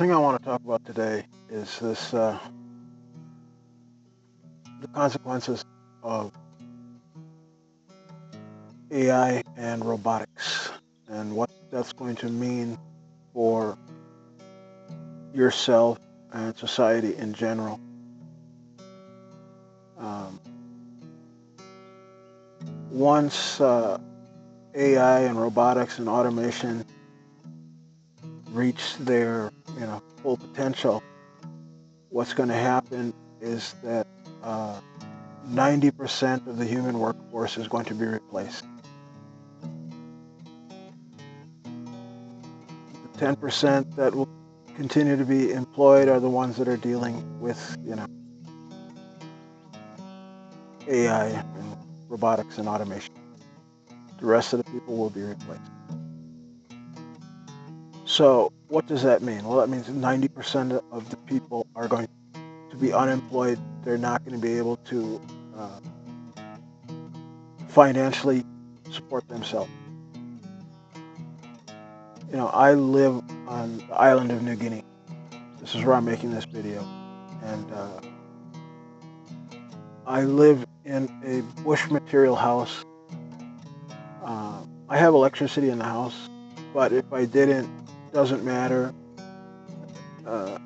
thing I want to talk about today is the consequences of AI and robotics and what that's going to mean for yourself and society in general. Um, once AI and robotics and automation reach their full potential, what's going to happen is that uh, 90% of the human workforce is going to be replaced. The 10% that will continue to be employed are the ones that are dealing with, AI and robotics and automation. The rest of the people will be replaced. So what does that mean? Well, that means 90% of the people are going to be unemployed. They're not going to be able to uh, financially support themselves. I live on the island of New Guinea. This is where I'm making this video. And I live in a bush material house. I have electricity in the house, but if I didn't, doesn't matter. Uh,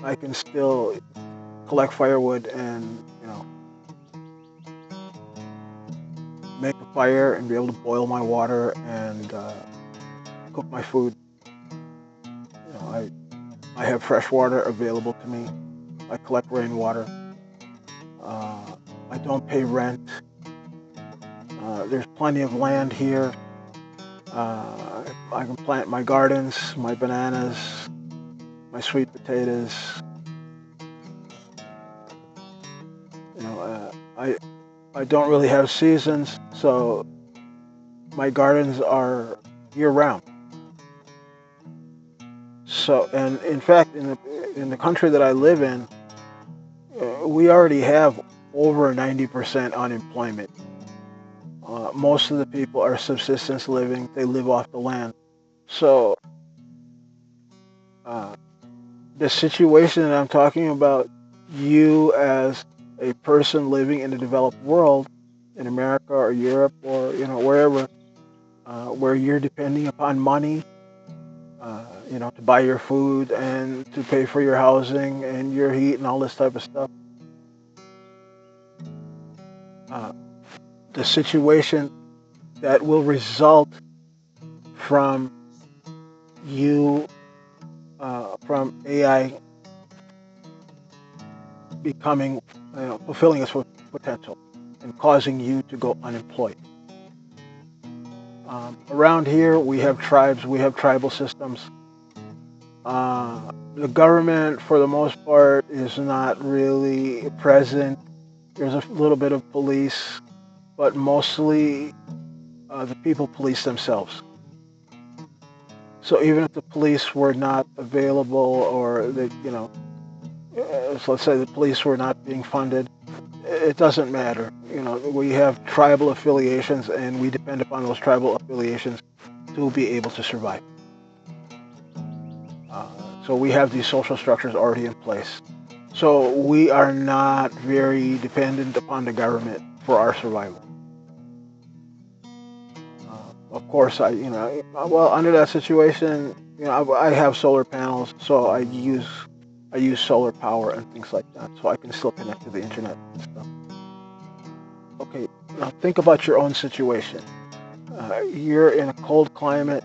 I can still collect firewood and, make a fire and be able to boil my water and cook my food. I have fresh water available to me. I collect rainwater. Uh, I don't pay rent. There's plenty of land here. I can plant my gardens, my bananas, my sweet potatoes. I don't really have seasons, so my gardens are year round. So, and in fact, in the country that I live in, we already have over 90% unemployment. Most of the people are subsistence living; they live off the land. So, uh, the situation that I'm talking about, you as a person living in the developed world, in America or Europe or wherever, where you're depending upon money, to buy your food and to pay for your housing and your heat and all this type of stuff. Uh, the situation that will result from you, from AI becoming, fulfilling its potential and causing you to go unemployed. Around here, we have tribes, we have tribal systems. The government, for the most part, is not really present. There's a little bit of police, but mostly the people police themselves. So even if the police were not available, or so let's say the police were not being funded, it doesn't matter. We have tribal affiliations, and we depend upon those tribal affiliations to be able to survive. So we have these social structures already in place. So we are not very dependent upon the government for our survival. Of course, under that situation, I have solar panels, so I use solar power and things like that, so I can still connect to the internet and stuff. Okay, now think about your own situation. You're in a cold climate.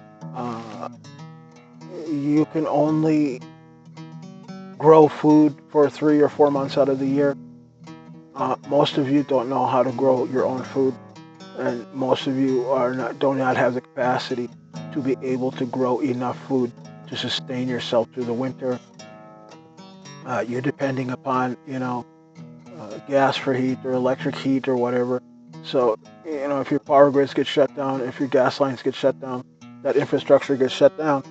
You can only grow food for 3 or 4 months out of the year. Most of you don't know how to grow your own food, and most of you do not have the capacity to be able to grow enough food to sustain yourself through the winter. You're depending upon gas for heat or electric heat or whatever. So if your power grids get shut down, if your gas lines get shut down, that infrastructure gets shut down.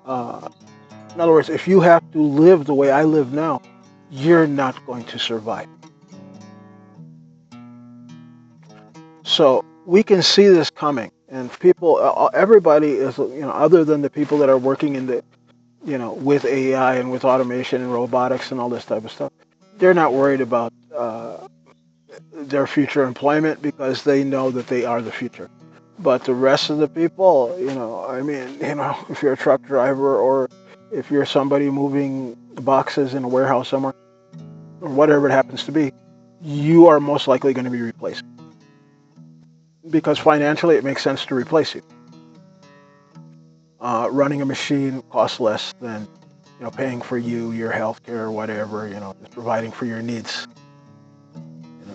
In other words, if you have to live the way I live now, you're not going to survive. So we can see this coming, and people, everybody is, other than the people that are working in the with AI and with automation and robotics and all this type of stuff. They're not worried about their future employment because they know that they are the future. But the rest of the people, if you're a truck driver or if you're somebody moving boxes in a warehouse somewhere or whatever it happens to be, you are most likely going to be replaced because financially it makes sense to replace you. Running a machine costs less than paying for your health care, whatever, just providing for your needs.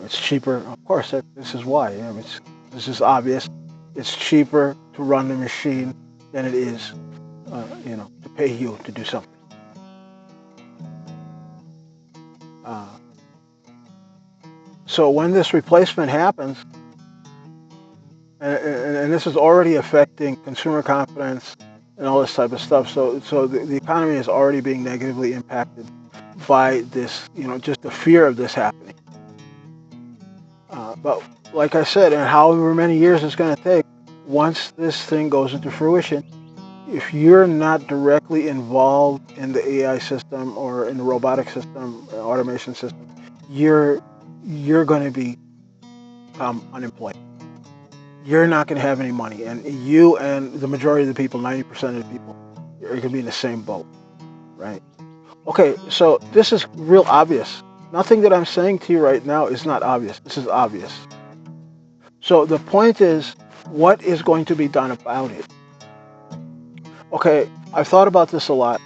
It's cheaper. Of course, this is why. This is obvious. It's cheaper to run the machine than it is, to pay you to do something. So when this replacement happens, and this is already affecting consumer confidence and all this type of stuff. So the economy is already being negatively impacted by this, just the fear of this happening. But like I said, and however many years it's going to take, once this thing goes into fruition, if you're not directly involved in the AI system or in the robotic system, automation system, you're going to become unemployed. You're not going to have any money, and you and the majority of the people, 90% of the people, are going to be in the same boat, right? Okay, so this is real obvious. Nothing that I'm saying to you right now is not obvious. This is obvious. So the point is, what is going to be done about it? Okay, I've thought about this a lot,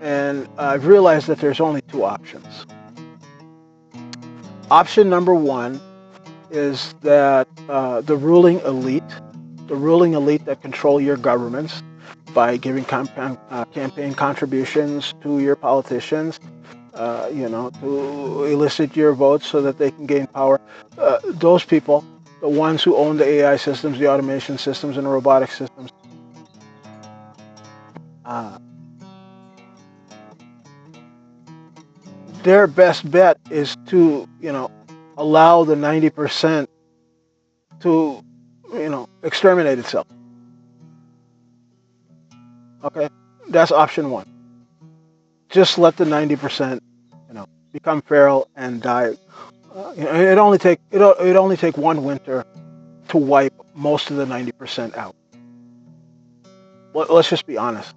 and I've realized that there's only two options. Option number one is that the ruling elite that control your governments by giving campaign contributions to your politicians, to elicit your votes so that they can gain power. Those people, the ones who own the AI systems, the automation systems, and the robotic systems, their best bet is to, allow the 90% to, exterminate itself. Okay, that's option one. Just let the 90%, become feral and die. It only take one winter to wipe most of the 90% out. Let's just be honest.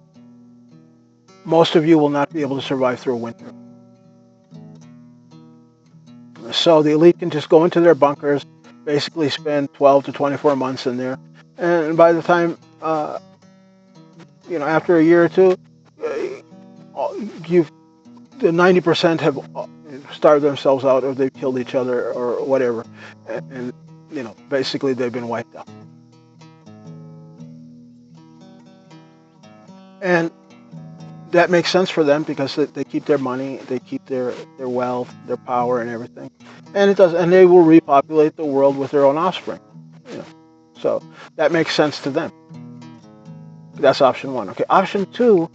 Most of you will not be able to survive through a winter. So the elite can just go into their bunkers, basically spend 12 to 24 months in there, and by the time, after a year or two, the 90% have starved themselves out, or they've killed each other, or whatever, and basically they've been wiped out. And that makes sense for them because they keep their money, they keep their wealth, their power, and everything, and they will repopulate the world with their own offspring. So that makes sense to them. That's option one. Okay, option two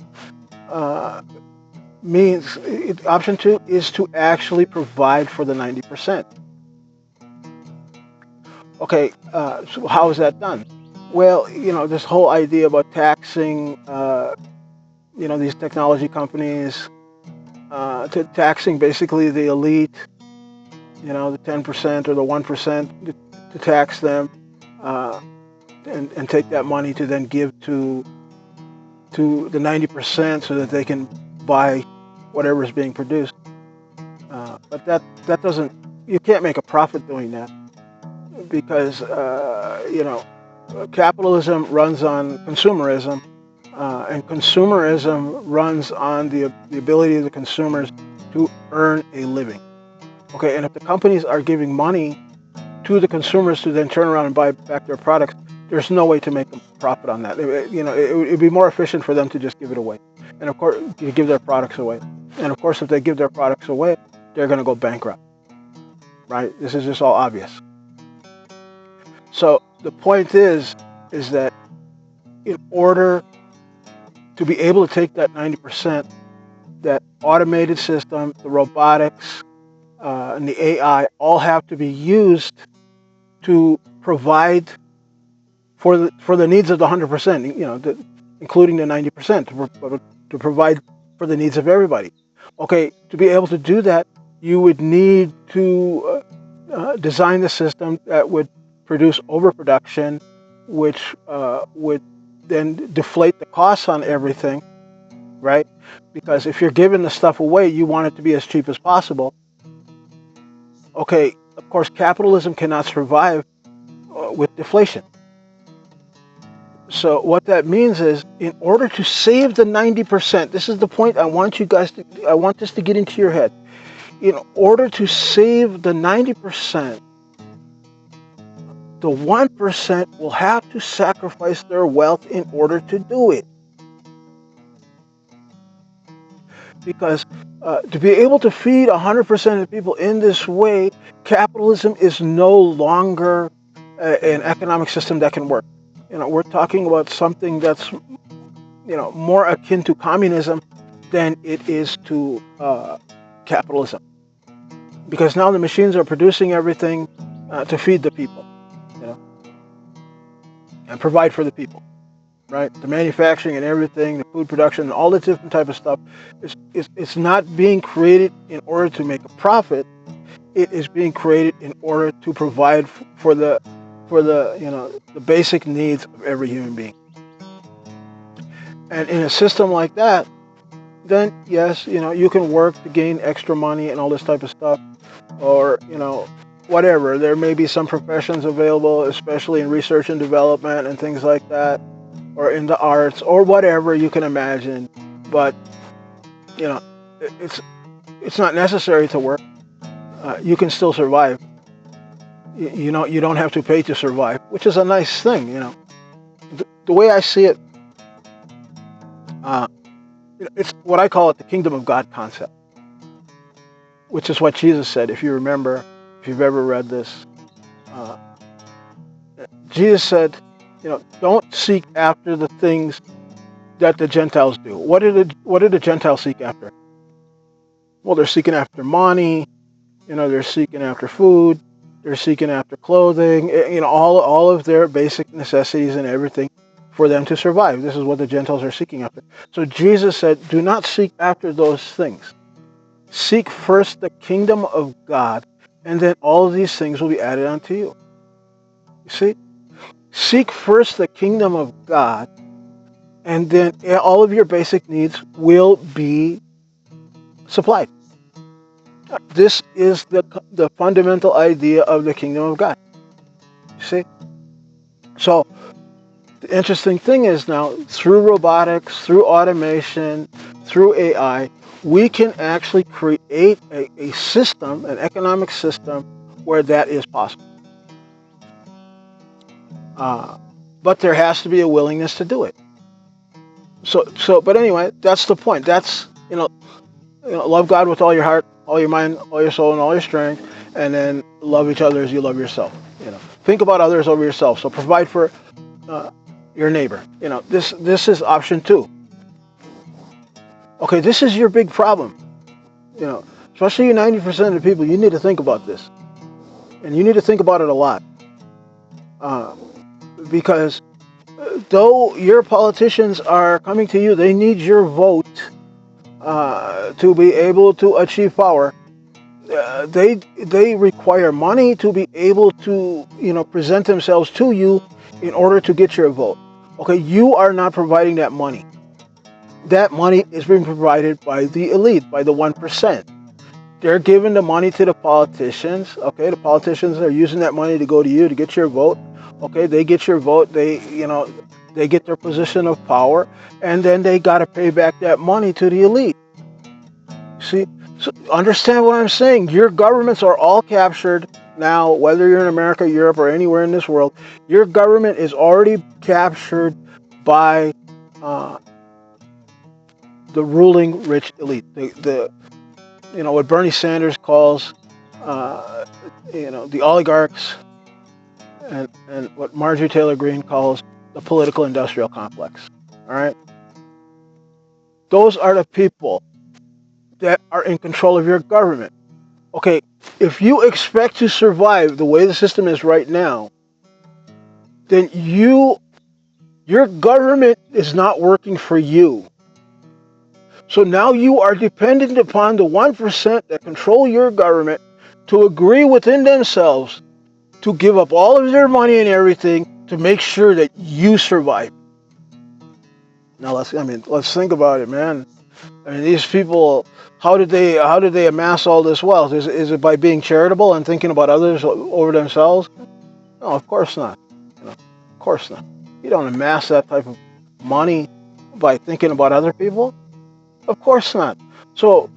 is to actually provide for the 90%. Okay, so how is that done? Well, this whole idea about taxing, these technology companies, to taxing basically the elite, the 10% or the 1%, to tax them, and take that money to then give to the 90% so that they can buy whatever is being produced. But that doesn't, you can't make a profit doing that because, capitalism runs on consumerism, and consumerism runs on the ability of the consumers to earn a living. Okay, and if the companies are giving money to the consumers to then turn around and buy back their products, there's no way to make a profit on that. It would be more efficient for them to just give it away, and of course, give their products away. And of course, if they give their products away, they're going to go bankrupt. Right? This is just all obvious. So the point is that in order to be able to take that 90%, that automated system, the robotics, and the AI all have to be used to provide for the needs of the 100%, including the 90%, to to provide for the needs of everybody. Okay, to be able to do that, you would need to design the system that would produce overproduction, which would then deflate the costs on everything, right? Because if you're giving the stuff away, you want it to be as cheap as possible. Okay, of course, capitalism cannot survive with deflation. So what that means is, in order to save the 90%, this is the point I want this to get into your head. In order to save the 90%, the 1% will have to sacrifice their wealth in order to do it. Because to be able to feed 100% of the people in this way, capitalism is no longer an economic system that can work. We're talking about something that's, more akin to communism than it is to capitalism. Because now the machines are producing everything to feed the people, and provide for the people, right? The manufacturing and everything, the food production, and all the different type of stuff, it's not being created in order to make a profit. It is being created in order to provide for the basic needs of every human being. And in a system like that, then yes, you can work to gain extra money and all this type of stuff, or whatever. There may be some professions available, especially in research and development and things like that, or in the arts, or whatever you can imagine. But it's not necessary to work. You can still survive. You don't have to pay to survive, which is a nice thing. The way I see it, it's what I call it, the kingdom of God concept, which is what Jesus said. If you remember, if you've ever read this, Jesus said, don't seek after the things that the Gentiles do. What did the Gentiles seek after? Well, they're seeking after money. They're seeking after food. They're seeking after clothing. All of their basic necessities and everything for them to survive. This is what the Gentiles are seeking after. So Jesus said, do not seek after those things. Seek first the kingdom of God, and then all of these things will be added unto you. You see? Seek first the kingdom of God, and then all of your basic needs will be supplied. This is the fundamental idea of the kingdom of God. You see? So, the interesting thing is now, through robotics, through automation, through AI, we can actually create a system, an economic system, where that is possible. But there has to be a willingness to do it. But anyway, that's the point. That's, love God with all your heart, all your mind, all your soul, and all your strength, and then love each other as you love yourself. Think about others over yourself. So provide for your neighbor. This is option 2. Okay, this is your big problem. Especially you 90% of the people, you need to think about this. And you need to think about it a lot. Because though your politicians are coming to you, they need your vote to be able to achieve power. They require money to be able to, present themselves to you in order to get your vote. Okay, you are not providing that money. That money is being provided by the elite, by the 1%. They're giving the money to the politicians. Okay, the politicians are using that money to go to you to get your vote. Okay, they get your vote. They get their position of power, and then they got to pay back that money to the elite. See, so understand what I'm saying. Your governments are all captured now, whether you're in America, Europe, or anywhere in this world. Your government is already captured by the ruling rich elite. What Bernie Sanders calls the oligarchs, and what Marjorie Taylor Greene calls the political industrial complex. All right? Those are the people that are in control of your government. Okay, if you expect to survive the way the system is right now, then your government is not working for you. So now you are dependent upon the 1% that control your government to agree within themselves to give up all of their money and everything to make sure that you survive. Now let's think about it, man. I mean, these people, how did they amass all this wealth? Is it by being charitable and thinking about others over themselves? No, of course not. Of course not. You don't amass that type of money by thinking about other people. Of course not. So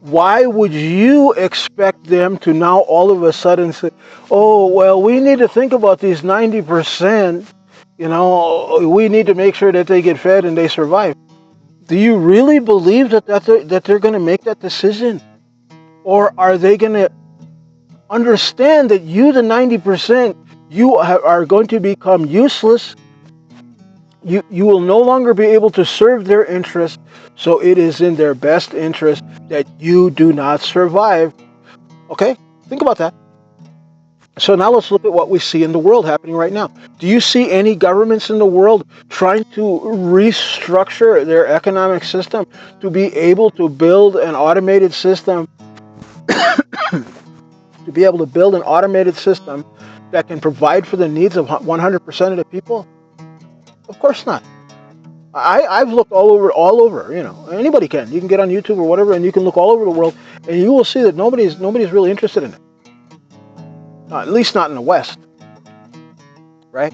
why would you expect them to now all of a sudden say, "Oh, well, we need to think about these 90%. We need to make sure that they get fed and they survive." Do you really believe that they're going to make that decision? Or are they going to understand that you, the 90%, you are going to become useless? You will no longer be able to serve their interest, so it is in their best interest that you do not survive. Okay? Think about that. So now let's look at what we see in the world happening right now. Do you see any governments in the world trying to restructure their economic system to be able to build an automated system, that can provide for the needs of 100% of the people? Of course not. I've looked all over. Anybody can. You can get on YouTube or whatever, and you can look all over the world, and you will see that nobody's really interested in it. At least not in the West, right?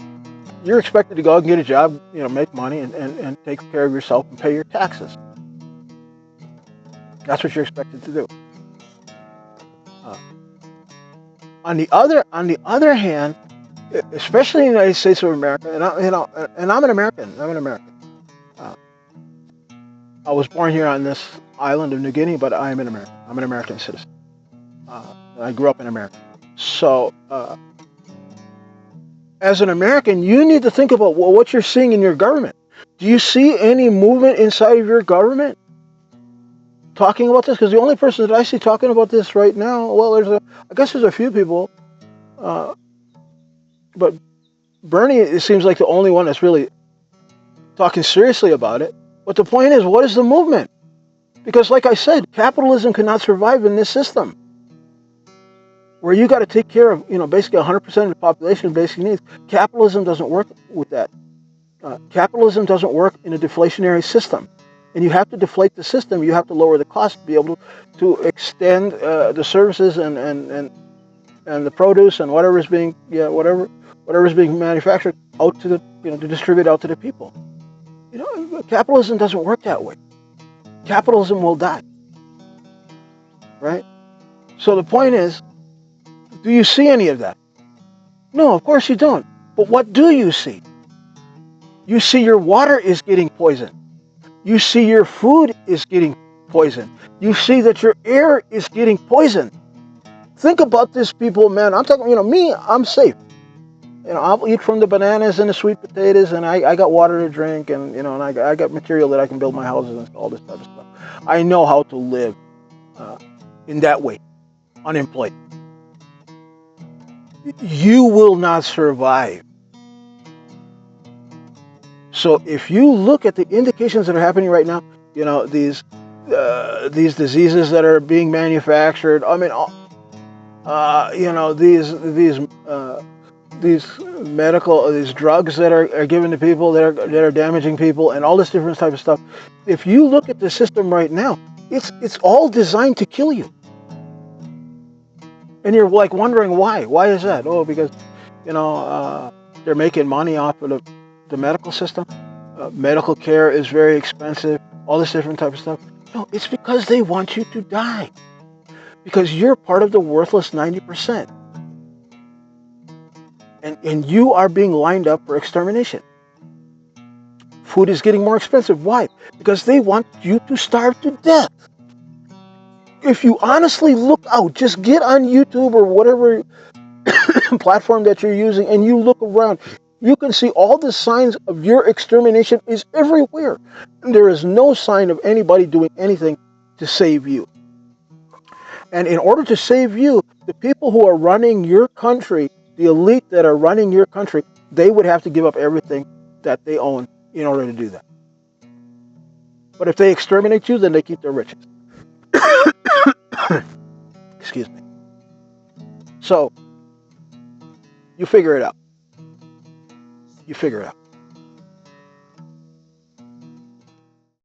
You're expected to go out and get a job, make money and take care of yourself and pay your taxes. That's what you're expected to do. On the other hand, especially in the United States of America, and I'm an American. I was born here on this island of New Guinea, but I'm an American. I'm an American citizen. I grew up in America. So, as an American, you need to think about what you're seeing in your government. Do you see any movement inside of your government talking about this? Because the only person that I see talking about this right now, well, I guess there's a few people, but Bernie, it seems like the only one that's really talking seriously about it. But the point is, what is the movement? Because like I said, capitalism cannot survive in this system, where you got to take care of, basically 100% of the population's basic needs. Capitalism doesn't work with that. Capitalism doesn't work in a deflationary system. And you have to deflate the system. You have to lower the cost to be able to extend the services and the produce and whatever's being manufactured out to to distribute out to the people. Capitalism doesn't work that way. Capitalism will die. Right? So the point is, do you see any of that? No, of course you don't. But what do you see? You see your water is getting poisoned. You see your food is getting poisoned. You see that your air is getting poisoned. Think about this, people, man. I'm talking, me, I'm safe. I'll eat from the bananas and the sweet potatoes, and I got water to drink, and and I got material that I can build my houses and all this type of stuff. I know how to live in that way, unemployed. You will not survive. So if you look at the indications that are happening right now, these diseases that are being manufactured. I mean, these drugs that are given to people that are damaging people, and all this different type of stuff. If you look at the system right now, it's all designed to kill you. And you're like wondering why. Why is that? Oh, because they're making money off of the medical system. Medical care is very expensive. All this different type of stuff. No, it's because they want you to die. Because you're part of the worthless 90%. And you are being lined up for extermination. Food is getting more expensive. Why? Because they want you to starve to death. If you honestly look out, just get on YouTube or whatever platform that you're using, and you look around, you can see all the signs of your extermination is everywhere. And there is no sign of anybody doing anything to save you. And in order to save you, the people who are running your country, the elite that are running your country, they would have to give up everything that they own in order to do that. But if they exterminate you, then they keep their riches. Excuse me. So, you figure it out. You figure it out.